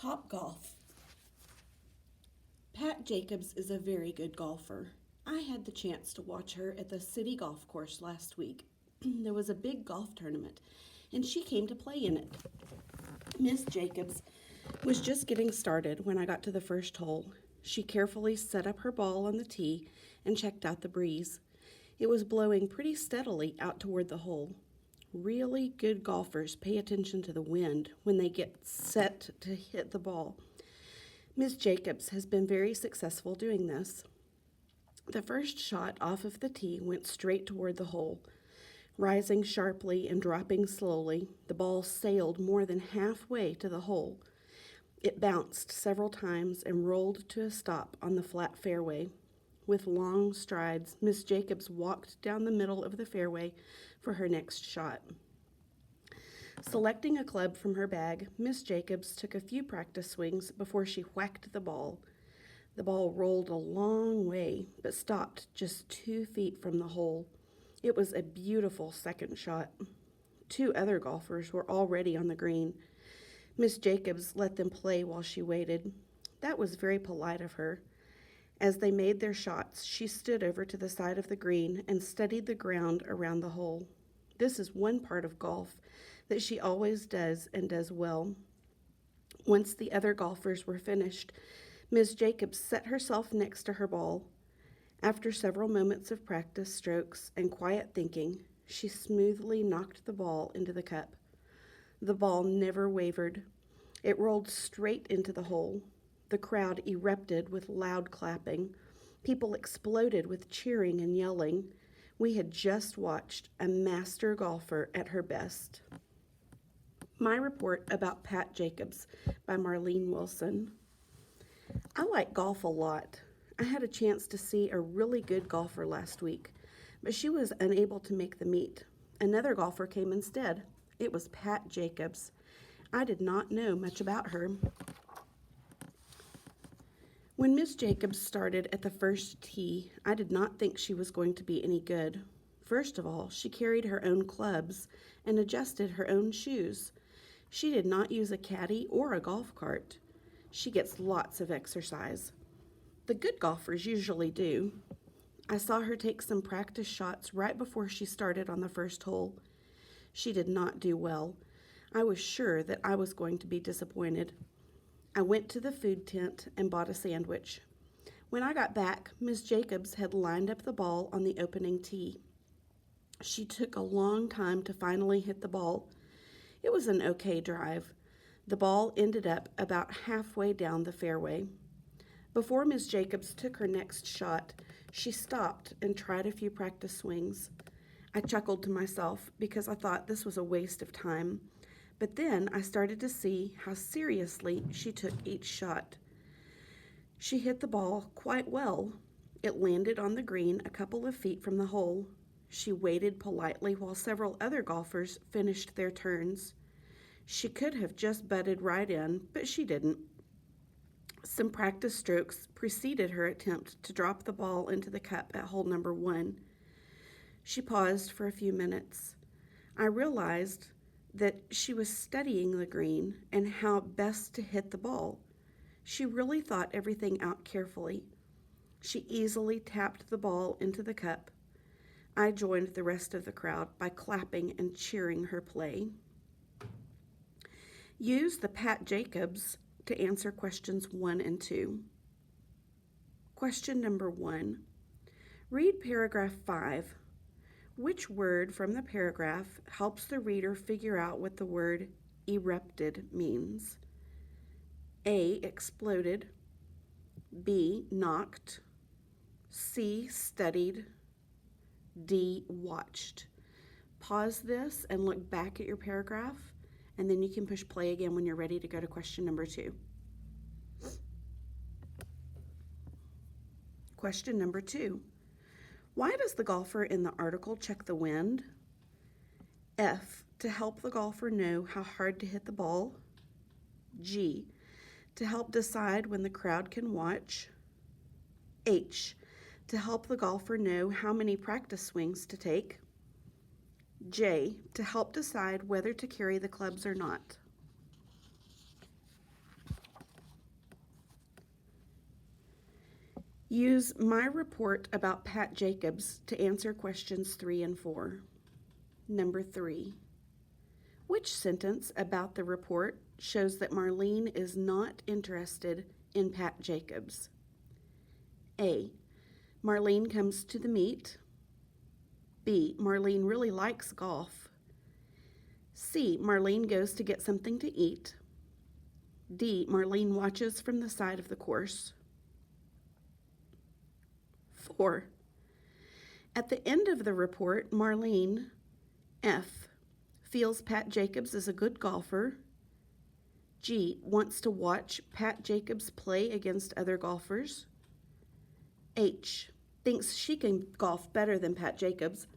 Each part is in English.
Topgolf. Pat Jacobs is a very good golfer. I had the chance to watch her at the city golf course last week. There was a big golf tournament, and she came to play in it. Miss Jacobs was just getting started when I got to the first hole. She carefully set up her ball on the tee and checked out the breeze. It was blowing pretty steadily out toward the hole. Really good golfers pay attention to the wind when they get set to hit the ball. Ms. Jacobs has been very successful doing this. The first shot off of the tee went straight toward the hole. Rising sharply and dropping slowly, the ball sailed more than halfway to the hole. It bounced several times and rolled to a stop on the flat fairway. With long strides, Miss Jacobs walked down the middle of the fairway for her next shot. Selecting a club from her bag, Miss Jacobs took a few practice swings before she whacked the ball. The ball rolled a long way, but stopped just 2 feet from the hole. It was a beautiful second shot. 2 other golfers were already on the green. Miss Jacobs let them play while she waited. That was very polite of her. As they made their shots, she stood over to the side of the green and studied the ground around the hole. This is one part of golf that she always does and does well. Once the other golfers were finished, Ms. Jacobs set herself next to her ball. After several moments of practice strokes and quiet thinking, she smoothly knocked the ball into the cup. The ball never wavered. It rolled straight into the hole. The crowd erupted with loud clapping. People exploded with cheering and yelling. We had just watched a master golfer at her best. My report about Pat Jacobs by Marlene Wilson. I like golf a lot. I had a chance to see a really good golfer last week, but she was unable to make the meet. Another golfer came instead. It was Pat Jacobs. I did not know much about her. When Miss Jacobs started at the first tee, I did not think she was going to be any good. First of all, she carried her own clubs and adjusted her own shoes. She did not use a caddy or a golf cart. She gets lots of exercise. The good golfers usually do. I saw her take some practice shots right before she started on the first hole. She did not do well. I was sure that I was going to be disappointed. I went to the food tent and bought a sandwich. When I got back, Miss Jacobs had lined up the ball on the opening tee. She took a long time to finally hit the ball. It was an okay drive. The ball ended up about halfway down the fairway. Before Miss Jacobs took her next shot, she stopped and tried a few practice swings. I chuckled to myself because I thought this was a waste of time. But then I started to see how seriously she took each shot. She hit the ball quite well. It landed on the green a couple of feet from the hole. She waited politely while several other golfers finished their turns. She could have just butted right in, but she didn't. Some practice strokes preceded her attempt to drop the ball into the cup at hole number 1. She paused for a few minutes. I realized that she was studying the green and how best to hit the ball. She really thought everything out carefully. She easily tapped the ball into the cup. I joined the rest of the crowd by clapping and cheering her play. Use the Pat Jacobs to answer questions 1 and 2. Question number 1. Read paragraph 5. Which word from the paragraph helps the reader figure out what the word erupted means? A, exploded. B, knocked. C, studied. D, watched. Pause this and look back at your paragraph, and then you can push play again when you're ready to go to question number 2. Question number 2. Why does the golfer in the article check the wind? F, to help the golfer know how hard to hit the ball. G, to help decide when the crowd can watch. H, to help the golfer know how many practice swings to take. J, to help decide whether to carry the clubs or not. Use my report about Pat Jacobs to answer questions 3 and 4. Number 3. Which sentence about the report shows that Marlene is not interested in Pat Jacobs? A. Marlene comes to the meet. B. Marlene really likes golf. C. Marlene goes to get something to eat. D. Marlene watches from the side of the course. 4. At the end of the report, Marlene, F, feels Pat Jacobs is a good golfer. G, wants to watch Pat Jacobs play against other golfers. H, thinks she can golf better than Pat Jacobs.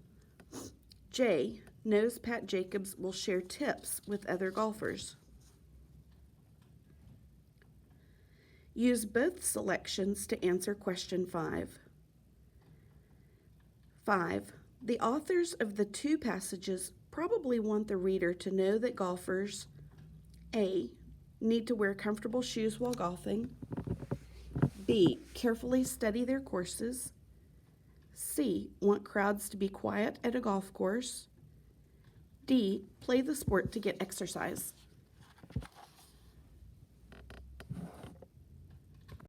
J, knows Pat Jacobs will share tips with other golfers. Use both selections to answer question 5. 5. The authors of the two passages probably want the reader to know that golfers, A, need to wear comfortable shoes while golfing, B, carefully study their courses, C, want crowds to be quiet at a golf course, D, play the sport to get exercise.